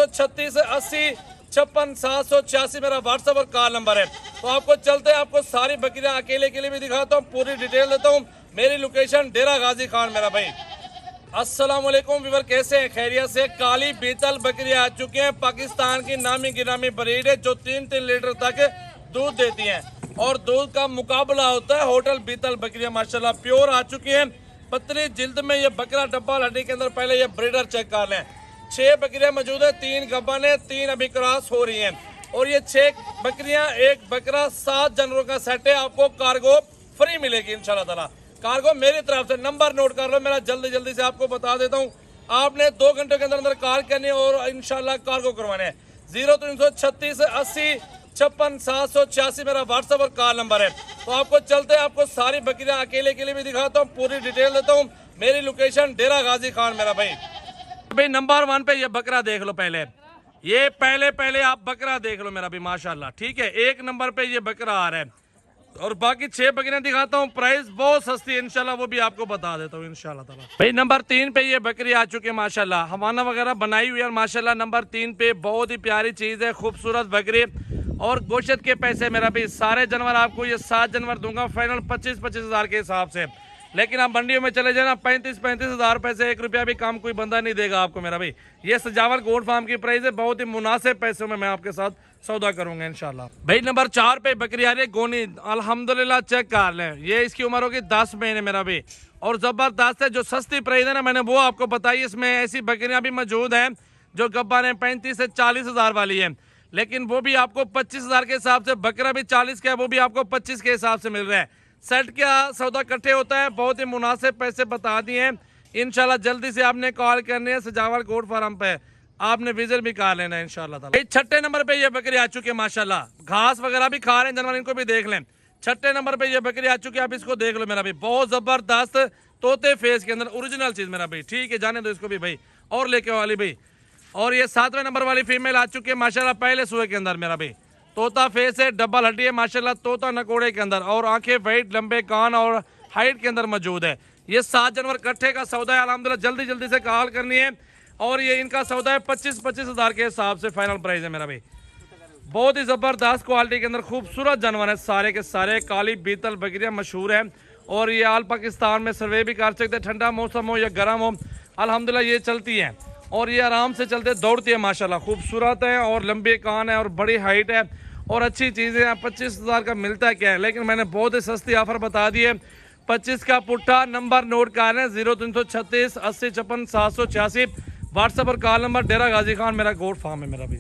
03368056 मेरा व्हाट्सएप और call number है। तो आपको चलते हैं, आपको सारी बकरियां अकेले के लिए भी दिखाता हूँ, पूरी डिटेल देता हूँ। मेरी लोकेशन डेरा गाजी खान मेरा भाई। अस्सलाम वालेकुम व्यूअर, कैसे हैं? खैरियत से? काली बीतल बकरियां आ चुकी हैं। पाकिस्तान की नामी गिरामी ब्रीड है जो 3-3 लीटर तक दूध देती हैं और दूध का मुकाबला होता है। होटल बीतल बकरियां माशाल्लाह प्योर आ चुकी हैं। पतली जिल्द में ये बकरा डब्बा हड्डी के अंदर। पहले ये ब्रीडर चेक कर लें। 6 बकरियां मौजूद है, 3 गब्बन है, 3 अभी क्रॉस हो रही हैं। और ये 6 बकरियां, 1 बकरा, 7 जानवरों का सेट है। आपको कार्गो फ्री मिलेगी इंशाल्लाह ताला। कार्गो मेरी तरफ से, नंबर नोट कर लो मेरा, जल्दी से आपको बता देता हूँ। आपने 2 घंटे के अंदर कॉल करनी है और इंशाल्लाह कार्गो करवाने हैं। 033680565786 मेरा व्हाट्सएप और कॉल नंबर है। तो आपको चलते हैं, आपको सारी बकरियां अकेले के लिए भी दिखाता हूँ, पूरी डिटेल देता हूँ। मेरी लोकेशन डेरा गाजी खान मेरा भाई। नंबर 1 पे ये बकरा देख लो। पहले आप बकरा देख लो मेरा भी माशाल्लाह, ठीक है। 1 नंबर पे ये बकरा आ रहा है और बाकी 6 बकरियां दिखाता हूँ। प्राइस बहुत सस्ती है इंशाल्लाह, वो भी आपको बता देता हूँ इंशाल्लाह ताला। भाई नंबर 3 पे ये बकरी आ चुकी है माशाल्लाह, हवाना वगैरह बनाई हुई है माशाल्लाह। नंबर 3 पे बहुत ही प्यारी चीज है, खूबसूरत बकरी और गोश्त के पैसे मेरा भी। सारे जानवर आपको ये 7 जानवर दूंगा फाइनल 25-25 हज़ार के हिसाब से। लेकिन आप मंडियों में चले जाना 35-35 हज़ार रुपए से 1 रुपया भी कम कोई बंदा नहीं देगा आपको मेरा भाई। ये सजावल गोट फार्म की प्राइस है, बहुत ही मुनासिब पैसों में मैं आपके साथ सौदा करूंगा इंशाल्लाह। भाई नंबर 4 पे बकरी आ रही है गोनी, अल्हम्दुलिल्लाह चेक कर लें। ये इसकी उम्र होगी 10 महीने मेरा भी और जबरदस्त है। जो सस्ती प्राइस है ना, मैंने वो आपको बताई। इसमें ऐसी बकरियां भी मौजूद हैं जो गब्बा ने 35 से 40 हज़ार वाली है, लेकिन वो भी आपको 25 हज़ार के हिसाब से। बकरा भी 40 का है, वो भी आपको 25 के हिसाब से मिल रहा है। सेट का सौदा इकट्ठे होता है, बहुत ही मुनासिब पैसे बता दिए हैं इंशाल्लाह। जल्दी से आपने कॉल करनी है सजावल गोट फार्म पे, आपने विजिट भी कर लेना है इंशाल्लाह ताला। 6ठे नंबर पे ये बकरी आ चुकी है माशाल्लाह, घास वगैरह भी खा रहे हैं जानवर, इनको भी देख लें। 6ठे नंबर पे ये बकरी आ चुकी है, आप इसको देख लो मेरा भाई। बहुत जबरदस्त तोते फेस के अंदर ओरिजिनल चीज मेरा भाई, ठीक है। जाने दो इसको भी भाई और लेके वाली भाई। और ये 7वें नंबर वाली फीमेल आ चुकी है माशाल्लाह, पहले सुए के अंदर मेरा भाई। तोता फेस है, डबल हड्डी है माशाल्लाह, तोता नकोड़े के अंदर और आंखें वाइट, लंबे कान और हाइट के अंदर मौजूद है। ये 7 जानवर इकट्ठे का सौदा है अल्हम्दुलिल्लाह। जल्दी से कॉल करनी है और ये इनका सौदा है 25-25 हज़ार के हिसाब से फाइनल प्राइस है मेरा भाई। बहुत ही जबरदस्त क्वालिटी के अंदर खूबसूरत जानवर है, सारे के सारे काली बीतल बकरियां मशहूर है। और ये आल पाकिस्तान में सर्वे भी कर सकते हैं, ठंडा मौसम हो या गर्म हो, अल्हम्दुलिल्लाह ये चलती है और ये आराम से चलते दौड़ती है माशाल्लाह। खूबसूरत है और लंबे कान है और बड़ी हाइट है और अच्छी चीज़ें हैं। 25 हज़ार का मिलता है क्या है, लेकिन मैंने बहुत ही सस्ती ऑफर बता दी है। 25 का पुट्ठा। नंबर नोट कर लें 033680565786 व्हाट्सएप और कॉल नंबर। डेरा गाजी खान मेरा गोट फार्म है मेरा भी।